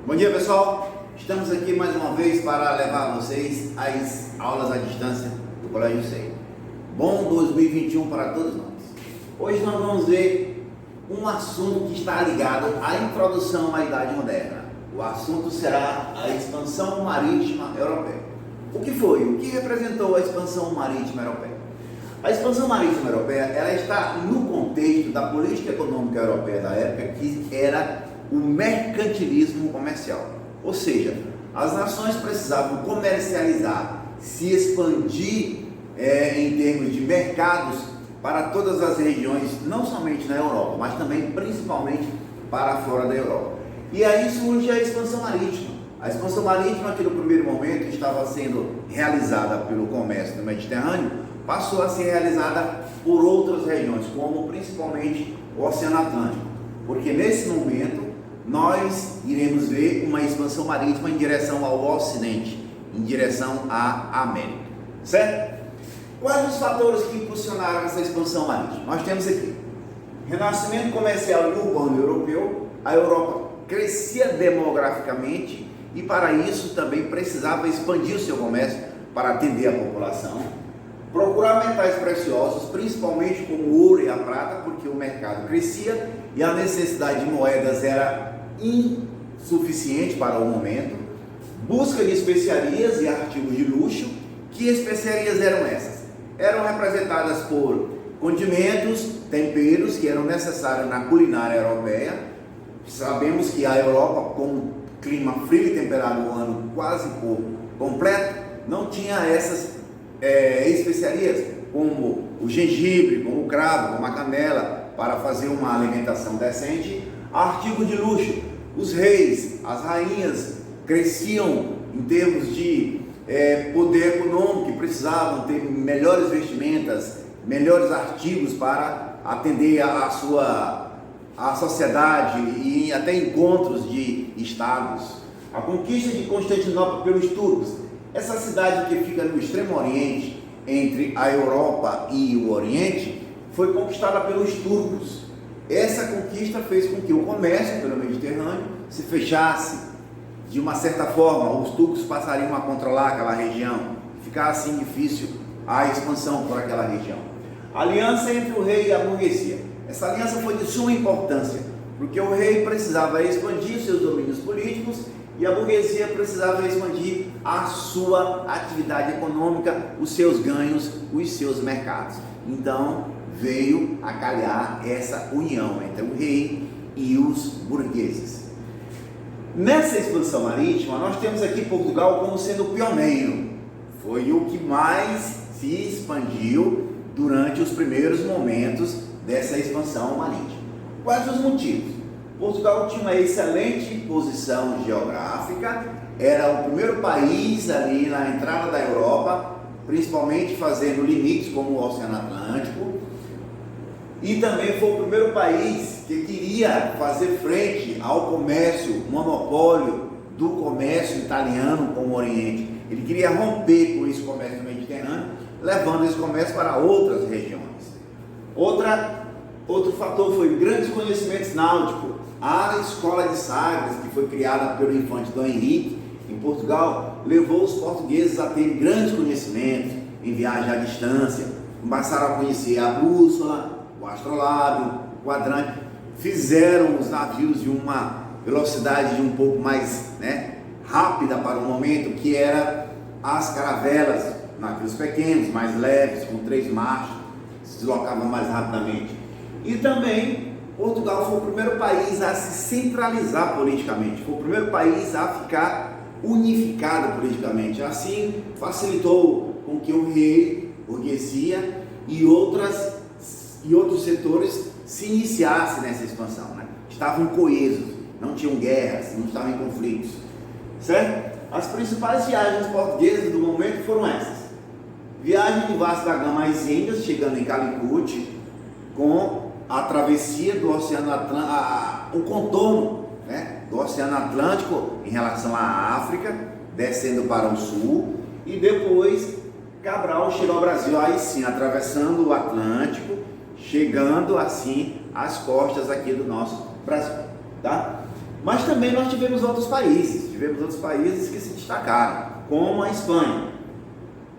Bom dia, pessoal, estamos aqui mais uma vez para levar a vocês as aulas à distância do Colégio SEI. Bom 2021 para todos nós. Hoje nós vamos ver um assunto que está ligado à introdução à Idade Moderna. O assunto será a expansão marítima europeia. O que foi? O que representou a expansão marítima europeia? A expansão marítima europeia, ela está no contexto da política econômica europeia da época, que era o mercantilismo comercial. Ou seja, as nações precisavam comercializar, se expandir em termos de mercados para todas as regiões, não somente na Europa, mas também principalmente para fora da Europa. E aí surge a expansão marítima. A expansão marítima, que no primeiro momento estava sendo realizada pelo comércio do Mediterrâneo, passou a ser realizada por outras regiões, como principalmente o Oceano Atlântico, porque nesse momento nós iremos ver uma expansão marítima em direção ao Ocidente, em direção à América, certo? Quais os fatores que impulsionaram essa expansão marítima? Nós temos aqui renascimento comercial e urbano europeu. A Europa crescia demograficamente e para isso também precisava expandir o seu comércio para atender a população. Procurar metais preciosos, principalmente como o ouro e a prata, porque o mercado crescia e a necessidade de moedas era insuficiente para o momento. Busca de especiarias e artigos de luxo. Que especiarias eram essas? Eram representadas por condimentos, temperos que eram necessários na culinária europeia. Sabemos que a Europa, com um clima frio e temperado o ano quase por completo, não tinha essas especiarias, como o gengibre, como o cravo, como a canela, para fazer uma alimentação decente. Artigo de luxo, os reis, as rainhas cresciam em termos de poder econômico e precisavam ter melhores vestimentas, melhores artigos para atender a sociedade e até encontros de estados. A conquista de Constantinopla pelos turcos, essa cidade que fica no extremo oriente, entre a Europa e o Oriente, foi conquistada pelos turcos. Essa conquista fez com que o comércio pelo Mediterrâneo se fechasse. De uma certa forma, os turcos passariam a controlar aquela região, ficasse assim difícil a expansão por aquela região. Aliança entre o rei e a burguesia. Essa aliança foi de suma importância, porque o rei precisava expandir seus domínios políticos e a burguesia precisava expandir a sua atividade econômica, os seus ganhos, os seus mercados. Então veio a calhar essa união entre o rei e os burgueses. Nessa expansão marítima, nós temos aqui Portugal como sendo pioneiro. Foi o que mais se expandiu durante os primeiros momentos dessa expansão marítima. Quais os motivos? Portugal tinha uma excelente posição geográfica, era o primeiro país ali na entrada da Europa, principalmente fazendo limites como o Oceano Atlântico, e também foi o primeiro país que queria fazer frente ao comércio, monopólio do comércio italiano com o Oriente. Ele queria romper com esse comércio do Mediterrâneo, levando esse comércio para outras regiões. Outro fator foi grandes conhecimentos náuticos. A escola de Sagres, que foi criada pelo infante Dom Henrique em Portugal, levou os portugueses a ter grandes conhecimentos em viagem à distância. Passaram a conhecer a bússola, o astrolábio, o quadrante. Fizeram os navios de uma velocidade um pouco mais rápida para o momento, que era as caravelas, navios pequenos, mais leves, com 3 marchas, se deslocavam mais rapidamente. E também Portugal foi o primeiro país a se centralizar politicamente, foi o primeiro país a ficar unificado politicamente. Assim, facilitou com que o rei, burguesia e outros setores se iniciassem nessa expansão. Estavam coesos, não tinham guerras, não estavam em conflitos, certo? As principais viagens portuguesas do momento foram essas: viagem de Vasco da Gama às Índias, chegando em Calicut, com a travessia do Oceano Atlântico, o contorno do Oceano Atlântico em relação à África, descendo para o sul, e depois Cabral chegou ao Brasil, aí sim, atravessando o Atlântico, chegando assim às costas aqui do nosso Brasil, tá? Mas também nós tivemos outros países que se destacaram, como a Espanha.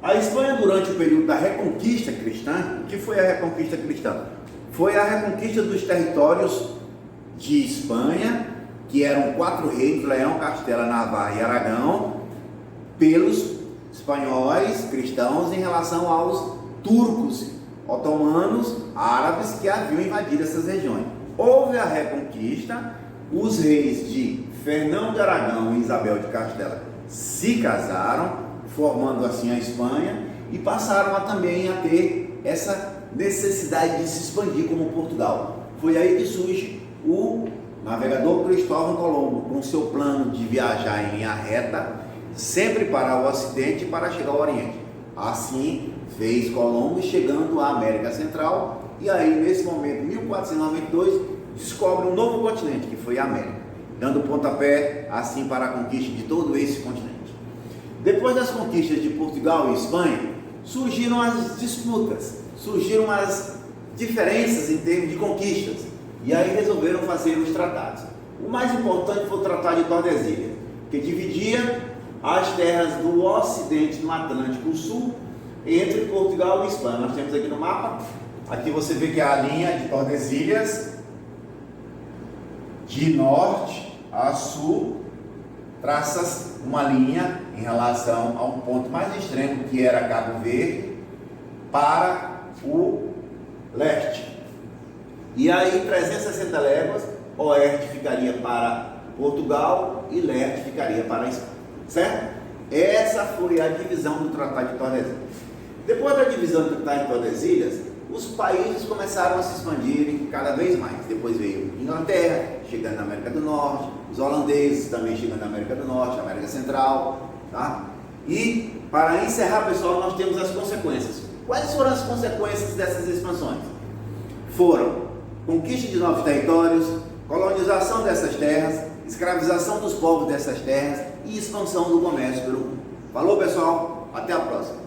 A Espanha, durante o período da Reconquista Cristã, o que foi a Reconquista Cristã? Foi a reconquista dos territórios de Espanha, que eram 4 reinos, Leão, Castela, Navarra e Aragão, pelos espanhóis cristãos em relação aos turcos, otomanos, árabes que haviam invadido essas regiões. Houve a Reconquista, os reis de Fernão de Aragão e Isabel de Castela se casaram, formando assim a Espanha, e passaram também a ter essa necessidade de se expandir como Portugal. Foi aí que surge o navegador Cristóvão Colombo, com seu plano de viajar em linha reta, sempre para o Ocidente e para chegar ao Oriente. Assim fez Colombo, chegando à América Central, e aí nesse momento, em 1492, descobre um novo continente, que foi a América, dando pontapé assim para a conquista de todo esse continente. Depois das conquistas de Portugal e Espanha, surgiram as disputas, surgiram as diferenças em termos de conquistas, e aí resolveram fazer os tratados. O mais importante foi o Tratado de Tordesilhas, que dividia as terras do Ocidente no Atlântico Sul entre Portugal e Espanha. Nós temos aqui no mapa, aqui você vê que a linha de Tordesilhas, de norte a sul, traça uma linha em relação a um ponto mais extremo, que era Cabo Verde, para o leste. E aí 360 léguas, oeste ficaria para Portugal e leste ficaria para a Espanha, certo? Essa foi a divisão do Tratado de Tordesilhas. Depois da divisão do Tratado de Tordesilhas, os países começaram a se expandirem cada vez mais. Depois veio Inglaterra, chegando na América do Norte, os holandeses também chegando na América do Norte, América Central, tá? E para encerrar, pessoal, nós temos as consequências. Quais foram as consequências dessas expansões? Foram conquista de novos territórios, colonização dessas terras, escravização dos povos dessas terras e expansão do comércio pelo mundo. Falou, pessoal? Até a próxima.